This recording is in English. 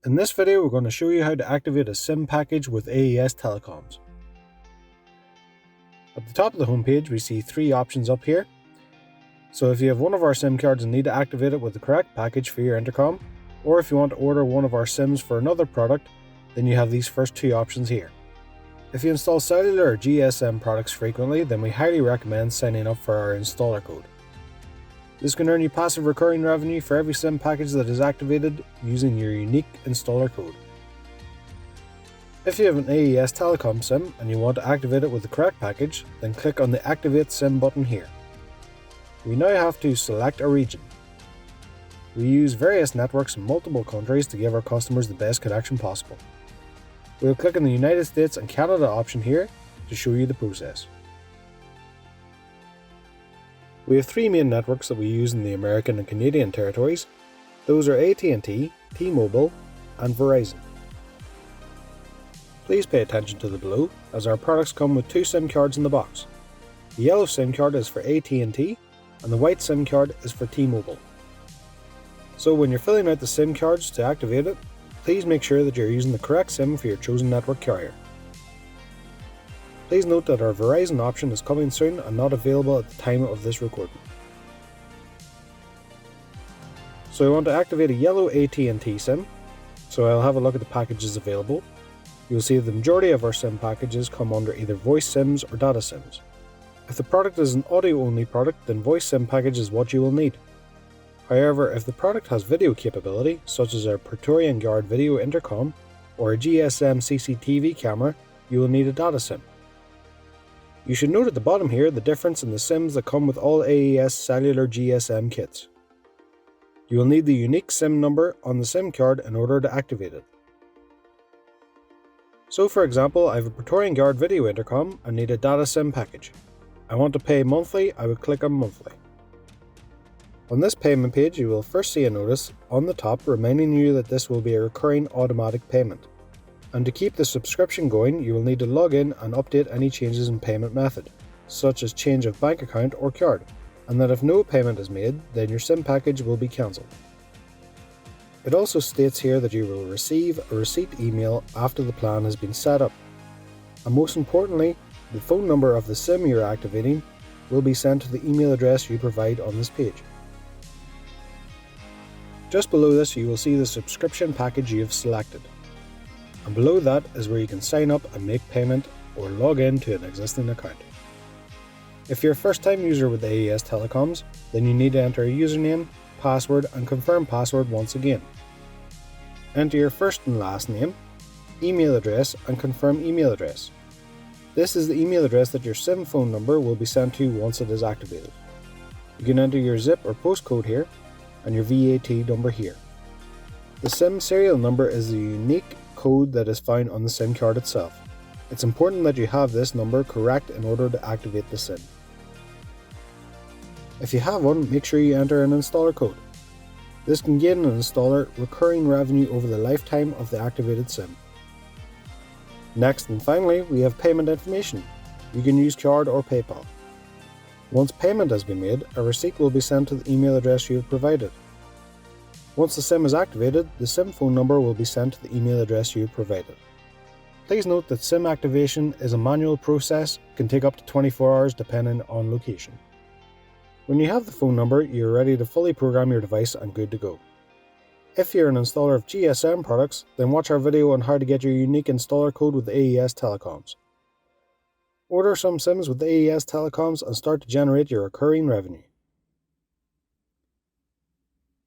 In this video, we're going to show you how to activate a SIM package with AES Telecoms. At the top of the homepage, we see three options up here. So if you have one of our SIM cards and need to activate it with the correct package for your intercom, or if you want to order one of our SIMs for another product, then you have these first two options here. If you install cellular or GSM products frequently, then we highly recommend signing up for our installer code. This can earn you passive recurring revenue for every SIM package that is activated using your unique installer code. If you have an AES Telecoms SIM and you want to activate it with the correct package, then click on the Activate SIM button here. We now have to select a region. We use various networks in multiple countries to give our customers the best connection possible. We'll click on the United States and Canada option here to show you the process. We have three main networks that we use in the American and Canadian territories. Those are AT&T, T-Mobile, and Verizon. Please pay attention to the below, as our products come with two SIM cards in the box. The yellow SIM card is for AT&T, and the white SIM card is for T-Mobile. So when you're filling out the SIM cards to activate it, please make sure that you're using the correct SIM for your chosen network carrier. Please note that our Verizon option is coming soon and not available at the time of this recording. So I want to activate a yellow AT&T SIM, so I'll have a look at the packages available. You'll see the majority of our SIM packages come under either voice SIMs or data SIMs. If the product is an audio-only product, then voice SIM package is what you will need. However, if the product has video capability, such as our Praetorian Guard video intercom or a GSM CCTV camera, you will need a data SIM. You should note at the bottom here the difference in the SIMs that come with all AES cellular GSM kits. You will need the unique SIM number on the SIM card in order to activate it. So for example, I have a Praetorian Guard video intercom and need a data SIM package. I want to pay monthly, I would click on monthly. On this payment page, you will first see a notice on the top reminding you that this will be a recurring automatic payment. And to keep the subscription going, you will need to log in and update any changes in payment method, such as change of bank account or card, and that if no payment is made, then your SIM package will be cancelled. It also states here that you will receive a receipt email after the plan has been set up. And most importantly, the phone number of the SIM you're activating will be sent to the email address you provide on this page. Just below this, you will see the subscription package you have selected. And below that is where you can sign up and make payment or log in to an existing account. If you're a first-time user with AES Telecoms, then you need to enter a username, password and confirm password once again. Enter your first and last name, email address and confirm email address. This is the email address that your SIM phone number will be sent to once it is activated. You can enter your zip or postcode here and your VAT number here. The SIM serial number is the unique code that is found on the SIM card itself. It's important that you have this number correct in order to activate the SIM. If you have one, make sure you enter an installer code. This can gain an installer recurring revenue over the lifetime of the activated SIM. Next and finally, we have payment information. You can use card or PayPal. Once payment has been made, a receipt will be sent to the email address you have provided. Once the SIM is activated, the SIM phone number will be sent to the email address you have provided. Please note that SIM activation is a manual process, can take up to 24 hours depending on location. When you have the phone number, you're ready to fully program your device and good to go. If you're an installer of GSM products, then watch our video on how to get your unique installer code with AES Telecoms. Order some SIMs with AES Telecoms and start to generate your recurring revenue.